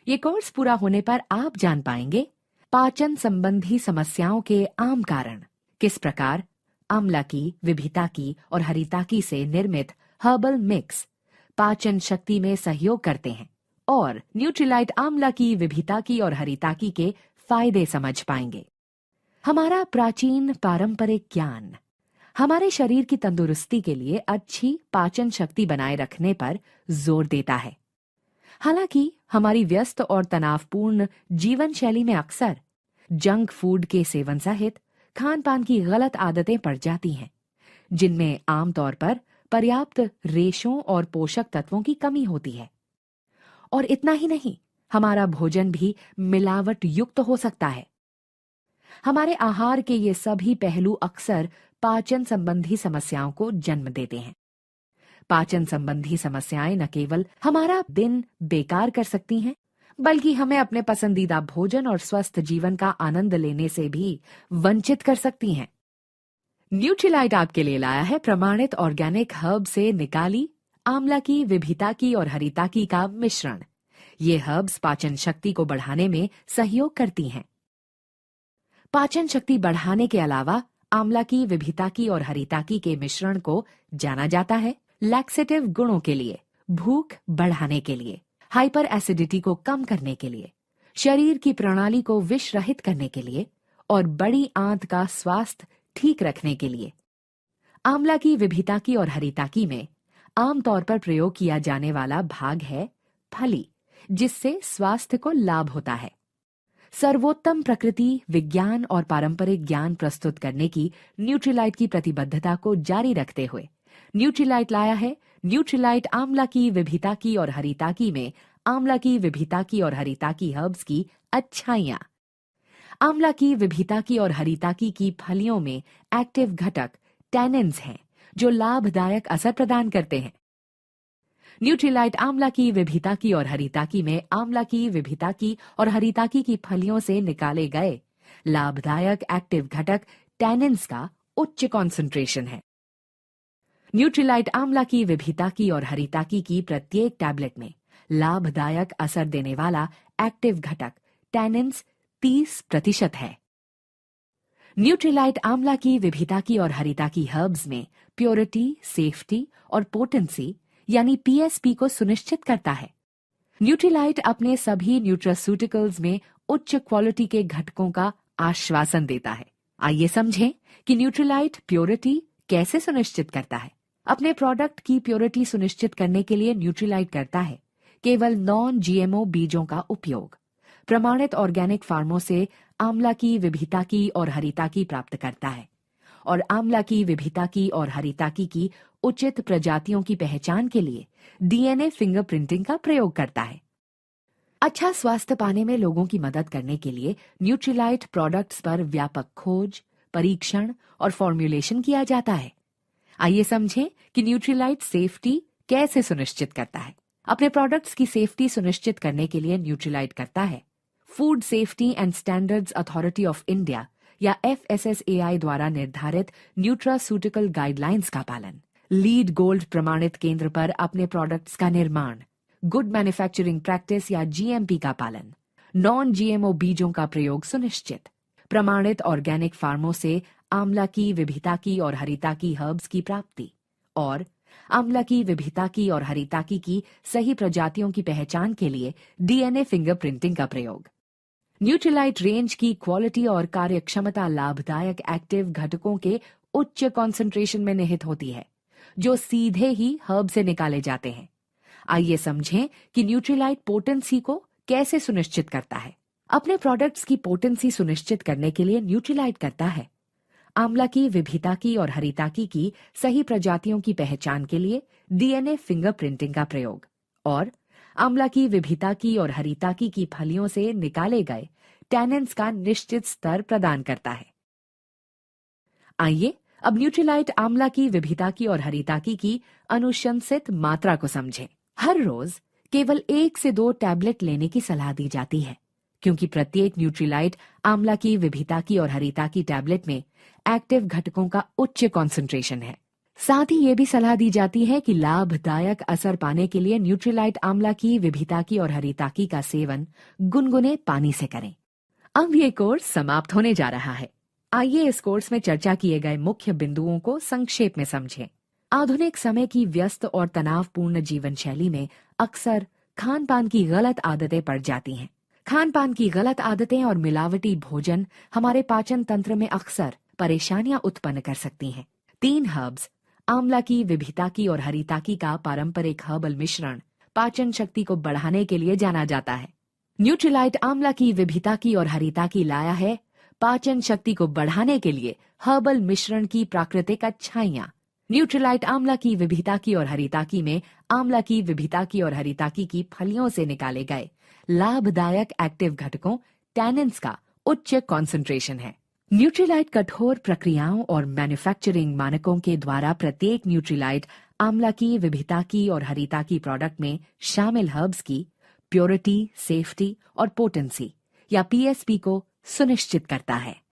ये कोर्स पूरा होने पर आप जान पाएंगे पाचन संबंधी समस्याओं के आम कारण, किस प्रकार आंवला की, विभिता की और हरिता की से निर्मित हर्बल मिक्स पाचन शक्ति में सहयोग करते हैं, और न्यूट्रीलाइट आंवला की, विभिता की और हरिता की के फायदे समझ पाएंगे। हमारा प्राचीन पारंपरिक ज्ञान हमारे शरीर की तंदुरुस्ती के लिए अच्छी पाचन शक्ति बनाए रखने पर जोर देता है। हालांकि हमारी व्यस्त और तनावपूर्ण जीवन शैली में अक्सर जंक फूड के सेवन सहित खान पान की गलत आदतें पड़ जाती हैं, जिनमें आमतौर पर पर्याप्त रेशों और पोषक तत्वों की कमी होती है। और इतना ही नहीं, हमारा भोजन भी मिलावट युक्त हो सकता है। हमारे आहार के ये सभी पहलू अक्सर पाचन संबंधी समस्याओं को जन्म देते हैं। पाचन संबंधी समस्याएं न केवल हमारा दिन बेकार कर सकती हैं, बल्कि हमें अपने पसंदीदा भोजन और स्वस्थ जीवन का आनंद लेने से भी वंचित कर सकती हैं। न्यूट्रीलाइट आपके लिए लाया है प्रमाणित ऑर्गेनिक हर्ब से निकाली आंवला की, विभिता की और हरिता की का मिश्रण। ये हर्ब्स पाचन शक्ति को बढ़ाने में सहयोग करती हैं। पाचन शक्ति बढ़ाने के अलावा आंवला की, विभिता की और हरिता की के मिश्रण को जाना जाता है लैक्सेटिव गुणों के लिए, भूख बढ़ाने के लिए, हाइपर एसिडिटी को कम करने के लिए, शरीर की प्रणाली को विष रहित करने के लिए और बड़ी आंत का स्वास्थ्य ठीक रखने के लिए। आंवला की, विभिता की और हरिता की में आमतौर पर प्रयोग किया जाने वाला भाग है फली, जिससे स्वास्थ्य को लाभ होता है। सर्वोत्तम प्रकृति, विज्ञान और पारंपरिक ज्ञान प्रस्तुत करने की न्यूट्रीलाइट की प्रतिबद्धता को जारी रखते हुए न्यूट्रीलाइट लाया है न्यूट्रीलाइट आंवला की, विभिता की और हरिता की में आंवला की, विभिता की और हरिता की हर्ब्स की अच्छाइयां। आंवला की, विभिता की और हरिता की फलियों में एक्टिव घटक टैनिन्स हैं, जो लाभदायक असर प्रदान करते हैं। न्यूट्रीलाइट आंवला की, विभिता की और हरिता की में आंवला की, विभिता की और हरिता की फलियों से निकाले गए लाभदायक एक्टिव घटक टैनिन्स का उच्च कॉन्सेंट्रेशन है। न्यूट्रीलाइट आंवला की, विभिता की और हरिता की प्रत्येक टैबलेट में लाभदायक असर देने वाला एक्टिव घटक टैनिन्स 30% है। न्यूट्रीलाइट आंवला की, विभिता की और हरिता की हर्ब्स में प्योरिटी, सेफ्टी और पोटेंसी यानी पीएसपी को सुनिश्चित करता है। न्यूट्रीलाइट अपने सभी न्यूट्रास्यूटिकल्स में उच्च क्वालिटी के घटकों का आश्वासन देता है। आइए समझें कि न्यूट्रीलाइट प्योरिटी कैसे सुनिश्चित करता है। अपने प्रोडक्ट की प्योरिटी सुनिश्चित करने के लिए न्यूट्रीलाइट करता है केवल नॉन जीएमओ बीजों का उपयोग, प्रमाणित ऑर्गेनिक फार्मों से आंवला की, विभिता की और हरिता की प्राप्त करता है, और आंवला की, विभिता की और हरिता की उचित प्रजातियों की पहचान के लिए डीएनए फिंगरप्रिंटिंग का प्रयोग करता है। अच्छा स्वास्थ्य पाने में लोगों की मदद करने के लिए न्यूट्रीलाइट प्रोडक्ट्स पर व्यापक खोज, परीक्षण और फॉर्म्युलेशन किया जाता है। आइए समझें कि न्यूट्रीलाइट सेफ्टी कैसे सुनिश्चित करता है। अपने प्रोडक्ट्स की सेफ्टी सुनिश्चित करने के लिए न्यूट्रीलाइट करता है food safety and standards authority of India या FSSAI द्वारा निर्धारित न्यूट्रास्यूटिकल गाइडलाइंस का पालन, लीड गोल्ड प्रमाणित केंद्र पर अपने प्रोडक्ट्स का निर्माण, गुड मैन्युफैक्चरिंग प्रैक्टिस या GMP का पालन, नॉन GMO बीजों का प्रयोग सुनिश्चित, प्रमाणित ऑर्गेनिक फार्मों से आंवला की, विभिता की और हरिता की हर्ब्स की प्राप्ति, और आंवला की, विभिता की और हरिता की सही प्रजातियों की पहचान के लिए DNA फिंगरप्रिंटिंग का प्रयोग। न्यूट्रीलाइट रेंज की क्वालिटी और कार्यक्षमता लाभदायक एक्टिव घटकों के उच्च कॉन्सेंट्रेशन में निहित होती है, जो सीधे ही हर्ब से निकाले जाते हैं। आइए समझें कि न्यूट्रीलाइट पोटेंसी को कैसे सुनिश्चित करता है। अपने प्रोडक्ट्स की पोटेंसी सुनिश्चित करने के लिए न्यूट्रीलाइट करता है आंवला की, विभिता की और हरिता की सही प्रजातियों की पहचान के लिए DNA फिंगरप्रिंटिंग का प्रयोग, और आंवला की, विभिता की और हरिता की फलियों से निकाले गए टैनिन्स का निश्चित स्तर प्रदान करता है। आइए अब न्यूट्रीलाइट आंवला की, विभिता की और हरिता की अनुशंसित मात्रा को समझें। हर रोज केवल 1 से 2 टैबलेट लेने की सलाह दी जाती है, क्योंकि प्रत्येक न्यूट्रीलाइट आंवला की, विभिता की और हरिता की टैबलेट में एक्टिव घटकों का उच्च कॉन्सेंट्रेशन है। साथ ही ये भी सलाह दी जाती है कि लाभदायक असर पाने के लिए न्यूट्रीलाइट आंवला की, विभिताकी और हरिताकी का सेवन गुनगुने पानी से करें। अब ये कोर्स समाप्त होने जा रहा है। आइए इस कोर्स में चर्चा किए गए मुख्य बिंदुओं को संक्षेप में समझें। आधुनिक समय की व्यस्त और तनावपूर्ण जीवन शैली में अक्सर खान पान की गलत आदतें पड़ जाती हैं। खान पान की गलत आदतें और मिलावटी भोजन हमारे पाचन तंत्र में अक्सर परेशानियां उत्पन्न कर सकती हैं। 3 हर्ब्स आंवला की, विभिताकी और हरिताकी का पारंपरिक हर्बल मिश्रण पाचन शक्ति को बढ़ाने के लिए जाना जाता है। न्यूट्रीलाइट आंवला की, विभिताकी और हरिताकी लाया है पाचन शक्ति को बढ़ाने के लिए हर्बल मिश्रण की प्राकृतिक अच्छाइयां। न्यूट्रीलाइट आंवला की, विभिताकी और हरिताकी में आंवला की, विभिताकी और हरिताकी की फलियों से निकाले गए लाभदायक एक्टिव घटकों टैनिन्स का उच्च कॉन्सेंट्रेशन है। न्यूट्रीलाइट कठोर प्रक्रियाओं और मैन्युफैक्चरिंग मानकों के द्वारा प्रत्येक न्यूट्रीलाइट आंवला की, विभिताकी और हरिताकी प्रोडक्ट में शामिल हर्ब्स की प्योरिटी, सेफ्टी और पोटेंसी या पीएसपी को सुनिश्चित करता है।